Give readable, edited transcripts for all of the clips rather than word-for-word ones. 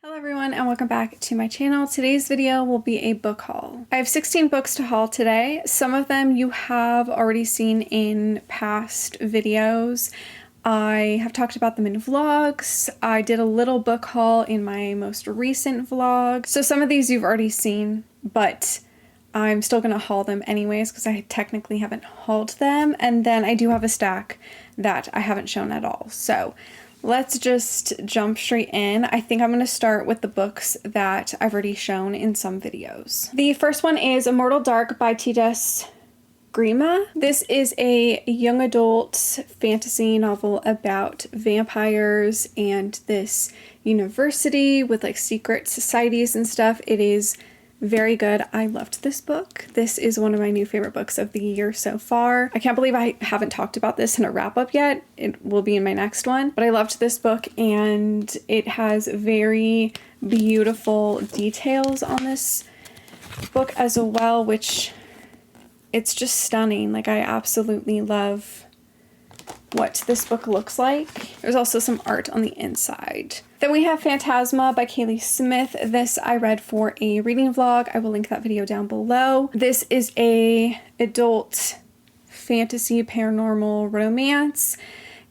Hello everyone and welcome back to my channel. Today's video will be a book haul. I have 16 books to haul today. Some of them you have already seen in past videos. I have talked about them in vlogs. I did a little book haul in my most recent vlog. So some of these you've already seen, but I'm still gonna haul them anyways because I technically haven't hauled them. And then I do have a stack that I haven't shown at all. So let's just jump straight in. I think I'm going to start with the books that I've already shown in some videos. The first one is Immortal Dark by T.S. Grima. This is a young adult fantasy novel about vampires and this university with like secret societies and stuff. It is very good. I loved this book. This is one of my new favorite books of the year so far. I can't believe I haven't talked about this in a wrap up yet. It will be in my next one, but I loved this book and it has very beautiful details on this book as well, which it's just stunning. Like I absolutely love what this book looks like. There's also some art on the inside. Then we have Phantasma by Kaylee Smith. This I read for a reading vlog. I will link that video down below. This is a adult fantasy paranormal romance.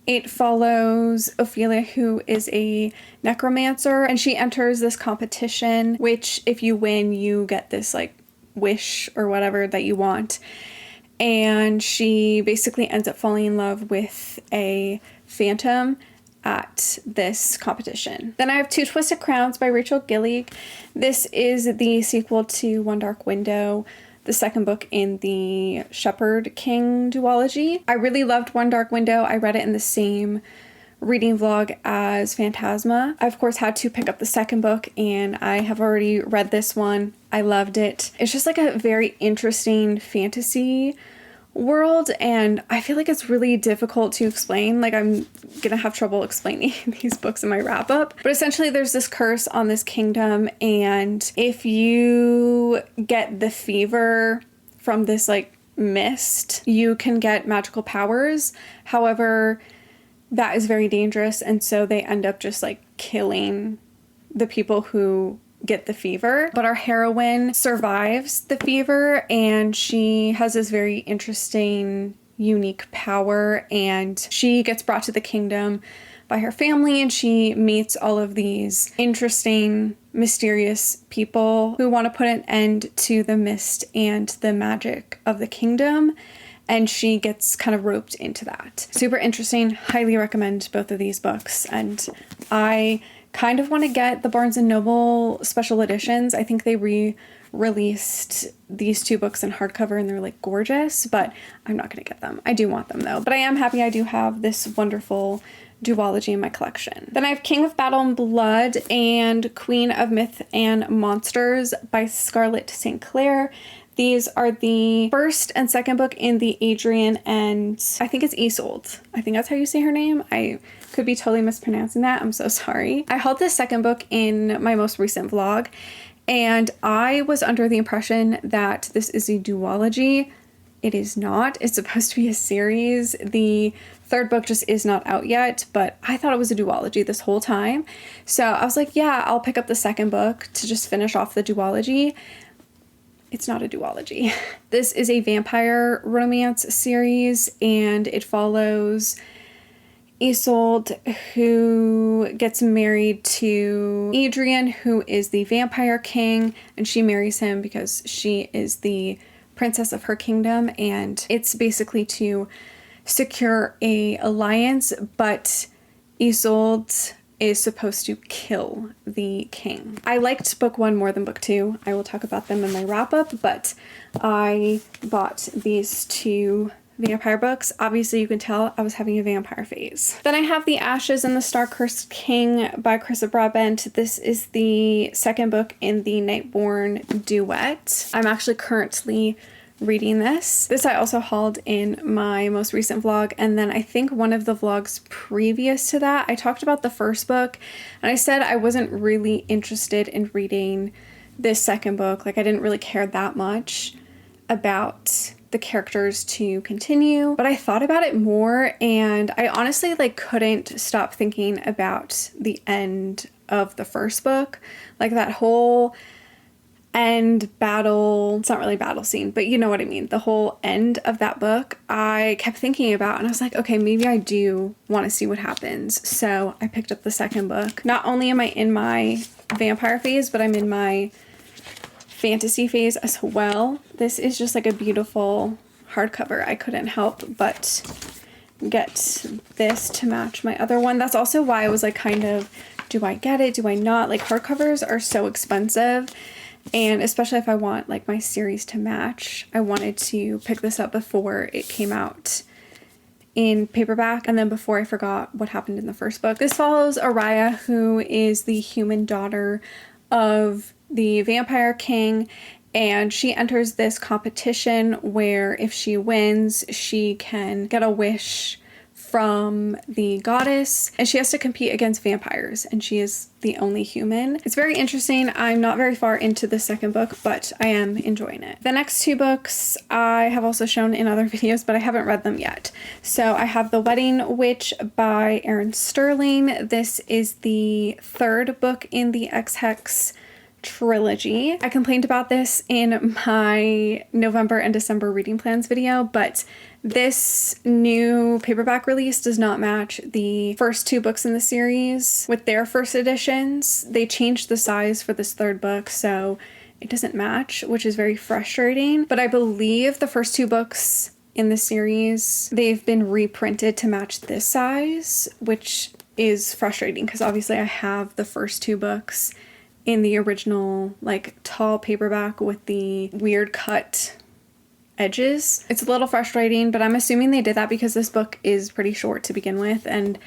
It follows Ophelia, who is a necromancer, and she enters this competition, which if you win, you get this like wish or whatever that you want. And she basically ends up falling in love with a phantom at this competition. Then I have Two Twisted Crowns by Rachel Gillig. This is the sequel to One Dark Window, the second book in the Shepherd King duology. I really loved One Dark Window. I read it in the same reading vlog as Phantasma. I of course had to pick up the second book and I have already read this one. I loved it. It's just like a very interesting fantasy world and I feel like it's really difficult to explain. Like I'm gonna have trouble explaining these books in my wrap up. But essentially there's this curse on this kingdom and if you get the fever from this like mist, you can get magical powers. However, that is very dangerous and so they end up just like killing the people who get the fever. But our heroine survives the fever and she has this very interesting, unique power and she gets brought to the kingdom by her family and she meets all of these interesting, mysterious people who want to put an end to the mist and the magic of the kingdom. And she gets kind of roped into that. Super interesting. Highly recommend both of these books. And I kind of want to get the Barnes & Noble special editions. I think they re-released these two books in hardcover and they're like gorgeous, but I'm not going to get them. I do want them though. But I am happy I do have this wonderful duology in my collection. Then I have King of Battle and Blood and Queen of Myth and Monsters by Scarlett St. Clair. These are the first and second book in the Adrienne and I think it's Isolde. I think that's how you say her name. I could be totally mispronouncing that. I'm so sorry. I hauled the second book in my most recent vlog and I was under the impression that this is a duology. It is not. It's supposed to be a series. The third book just is not out yet, but I thought it was a duology this whole time. So I was like, yeah, I'll pick up the second book to just finish off the duology. It's not a duology. This is a vampire romance series and it follows Isolde, who gets married to Adrienne, who is the vampire king, and she marries him because she is the princess of her kingdom and it's basically to secure a alliance, but Isolde is supposed to kill the king. I liked book one more than book two. I will talk about them in my wrap up, but I bought these two vampire books. Obviously you can tell I was having a vampire phase. Then I have The Ashes and the Star-Cursed King by Carissa Broadbent. This is the second book in the Nightborn duet. I'm actually currently reading this. This I also hauled in my most recent vlog, and then I think one of the vlogs previous to that I talked about the first book and I said I wasn't really interested in reading this second book. Like I didn't really care that much about the characters to continue, but I thought about it more and I honestly like couldn't stop thinking about the end of the first book. Like that whole end battle, it's not really battle scene, but you know what I mean. The whole end of that book, I kept thinking about, and I was like, okay, maybe I do want to see what happens. So I picked up the second book. Not only am I in my vampire phase, but I'm in my fantasy phase as well. This is just like a beautiful hardcover. I couldn't help but get this to match my other one. That's also why I was like kind of, do I get it? Do I not? Like hardcovers are so expensive. And especially if I want like my series to match, I wanted to pick this up before it came out in paperback, and then before I forgot what happened in the first book. This follows Araya, who is the human daughter of the vampire king, and she enters this competition where if she wins, she can get a wish from the goddess, and she has to compete against vampires, and she is the only human. It's very interesting. I'm not very far into the second book, but I am enjoying it. The next two books I have also shown in other videos, but I haven't read them yet. So I have The Wedding Witch by Erin Sterling. This is the third book in the Ex-Hex trilogy. I complained about this in my November and December reading plans video, but this new paperback release does not match the first two books in the series with their first editions. They changed the size for this third book, so it doesn't match, which is very frustrating. But I believe the first two books in the series, they've been reprinted to match this size, which is frustrating because obviously I have the first two books in the original like tall paperback with the weird cut edges. It's a little frustrating, but I'm assuming they did that because this book is pretty short to begin with, and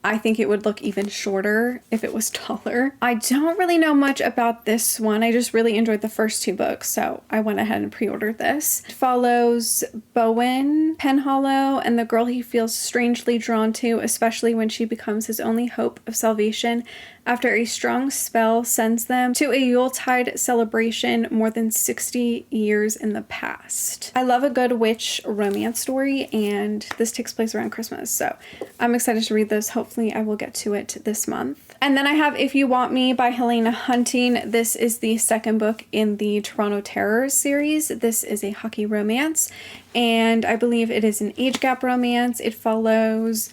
I think it would look even shorter if it was taller. I don't really know much about this one. I just really enjoyed the first two books, so I went ahead and pre-ordered this. It follows Bowen Penhallow and the girl he feels strangely drawn to, especially when she becomes his only hope of salvation after a strong spell sends them to a Yuletide celebration more than 60 years in the past. I love a good witch romance story, and this takes place around Christmas, so I'm excited to read this. Hopefully I will get to it this month. And then I have If You Want Me by Helena Hunting. This is the second book in the Toronto Terrors series. This is a hockey romance, and I believe it is an age gap romance. It follows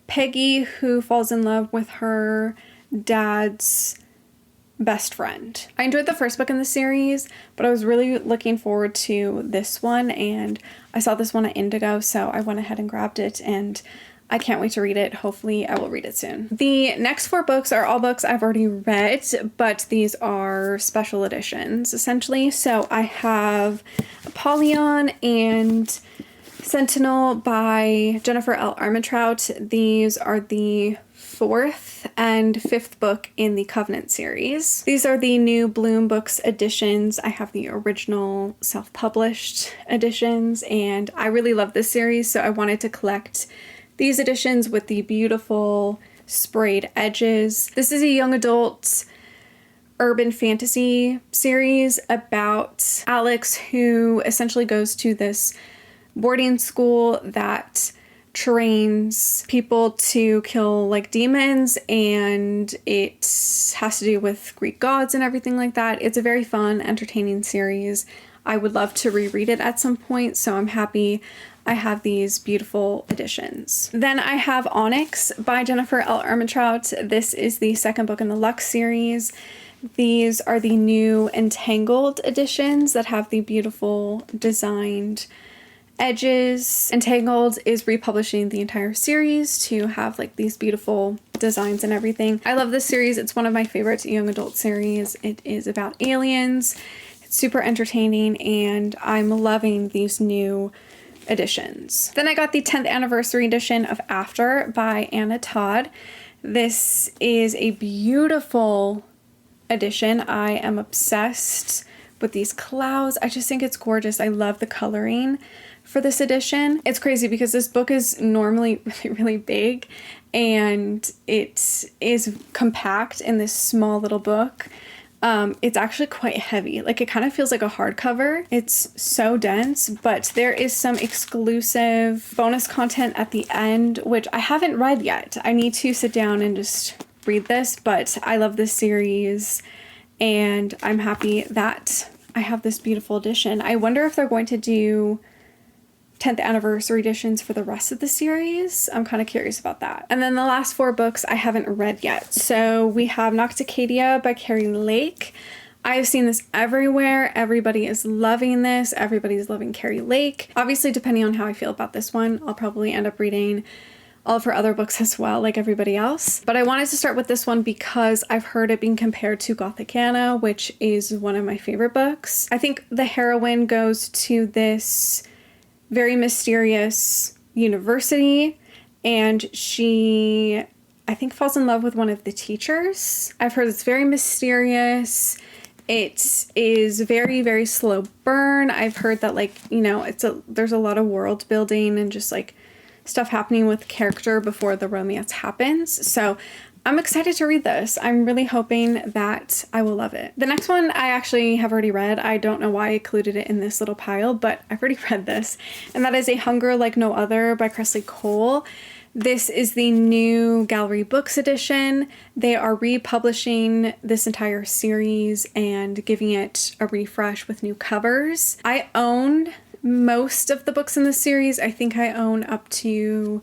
Peggy, who falls in love with her dad's best friend. I enjoyed the first book in the series, but I was really looking forward to this one, and I saw this one at Indigo, so I went ahead and grabbed it, and I can't wait to read it. Hopefully I will read it soon. The next four books are all books I've already read, but these are special editions essentially. So I have Apollyon and Sentinel by Jennifer L. Armentrout. These are the fourth and fifth book in the Covenant series. These are the new Bloom Books editions. I have the original self-published editions, and I really love this series, so I wanted to collect these editions with the beautiful sprayed edges. This is a young adult urban fantasy series about Alex, who essentially goes to this boarding school that trains people to kill like demons, and it has to do with Greek gods and everything like that. It's a very fun, entertaining series. I would love to reread it at some point, so I'm happy I have these beautiful editions. Then I have Onyx by Jennifer L. Armentrout. This is the second book in the Lux series. These are the new Entangled editions that have the beautiful designed edges. Entangled is republishing the entire series to have like these beautiful designs and everything. I love this series. It's one of my favorite young adult series. It is about aliens. It's super entertaining, and I'm loving these new editions. Then I got the 10th anniversary edition of After by Anna Todd. This is a beautiful edition. I am obsessed with these clouds. I just think it's gorgeous. I love the coloring for this edition. It's crazy because this book is normally really big, and it is compact in this small little book. It's actually quite heavy. Like, it kind of feels like a hardcover. It's so dense, but there is some exclusive bonus content at the end, which I haven't read yet. I need to sit down and just read this, but I love this series and I'm happy that I have this beautiful edition. I wonder if they're going to do 10th anniversary editions for the rest of the series. I'm kind of curious about that. And then the last 4 books I haven't read yet. So we have Nocticadia by Carrie Lake. I've seen this everywhere. Everybody is loving this. Everybody's loving Carrie Lake. Obviously, depending on how I feel about this one, I'll probably end up reading all of her other books as well, like everybody else. But I wanted to start with this one because I've heard it being compared to Gothicana, which is one of my favorite books. I think the heroine goes to this very mysterious university and she, I think, falls in love with one of the teachers. I've heard it's very mysterious. It is very, very slow burn. I've heard that, like, you know, there's a lot of world building and just like stuff happening with character before the romance happens. So I'm excited to read this. I'm really hoping that I will love it. The next one I actually have already read. I don't know why I included it in this little pile, but I've already read this. And that is A Hunger Like No Other by Kresley Cole. This is the new Gallery Books edition. They are republishing this entire series and giving it a refresh with new covers. I own most of the books in the series. I think I own up to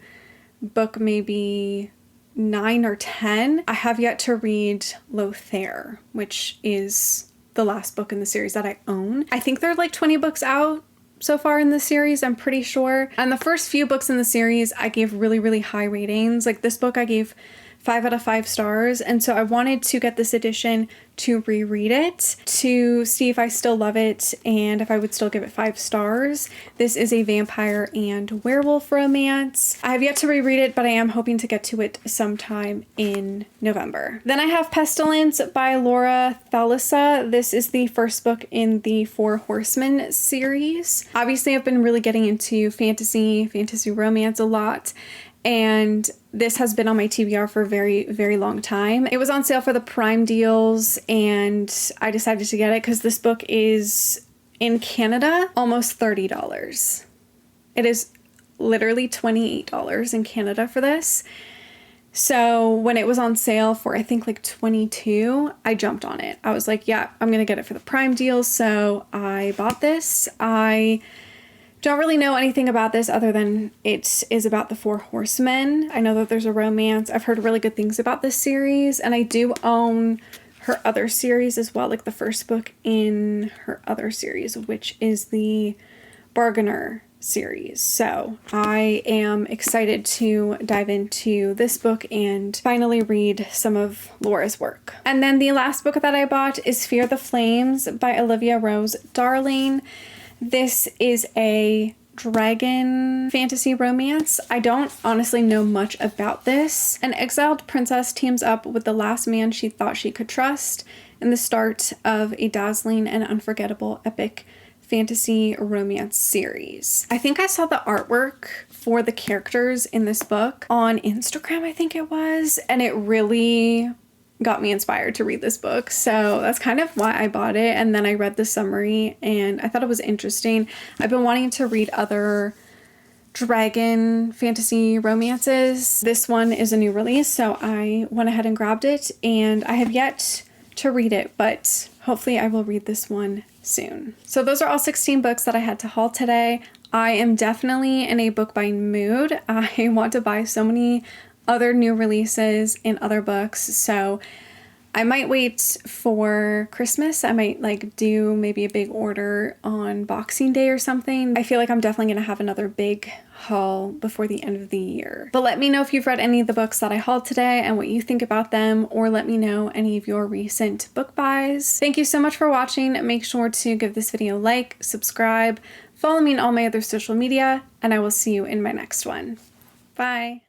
book maybe 9 or 10. I have yet to read Lothair, which is the last book in the series that I own. I think there are like 20 books out so far in the series, I'm pretty sure. And the first few books in the series, I gave really, really high ratings. Like this book I gave 5 out of 5 stars. And so I wanted to get this edition to reread it to see if I still love it and if I would still give it 5 stars. This is a vampire and werewolf romance. I have yet to reread it, but I am hoping to get to it sometime in November. Then I have Pestilence by Laura Thalissa. This is the first book in the Four Horsemen series. Obviously, I've been really getting into fantasy romance a lot. And this has been on my TBR for a very, very long time. It was on sale for the Prime deals and I decided to get it because this book is in Canada almost $30. It is literally $28 in Canada for this. So when it was on sale for I think like $22, I jumped on it. I was like, yeah, I'm gonna get it for the Prime deals. So I bought this. I don't really know anything about this other than it is about the Four Horsemen. I know that there's a romance. I've heard really good things about this series, and I do own her other series as well, like the first book in her other series, which is the Bargainer series. So I am excited to dive into this book and finally read some of Laura's work. And then the last book that I bought is Fear the Flames by Olivia Rose Darling. This is a dragon fantasy romance. I don't honestly know much about this. An exiled princess teams up with the last man she thought she could trust in the start of a dazzling and unforgettable epic fantasy romance series. I think I saw the artwork for the characters in this book on Instagram, I think it was, and it really got me inspired to read this book. So that's kind of why I bought it. And then I read the summary and I thought it was interesting. I've been wanting to read other dragon fantasy romances. This one is a new release, so I went ahead and grabbed it and I have yet to read it, but hopefully I will read this one soon. So those are all 16 books that I had to haul today. I am definitely in a book buying mood. I want to buy so many other new releases and other books, so I might wait for Christmas. I might like do maybe a big order on Boxing Day or something. I feel like I'm definitely gonna have another big haul before the end of the year. But let me know if you've read any of the books that I hauled today and what you think about them, or let me know any of your recent book buys. Thank you so much for watching. Make sure to give this video a like, subscribe, follow me on all my other social media, and I will see you in my next one. Bye.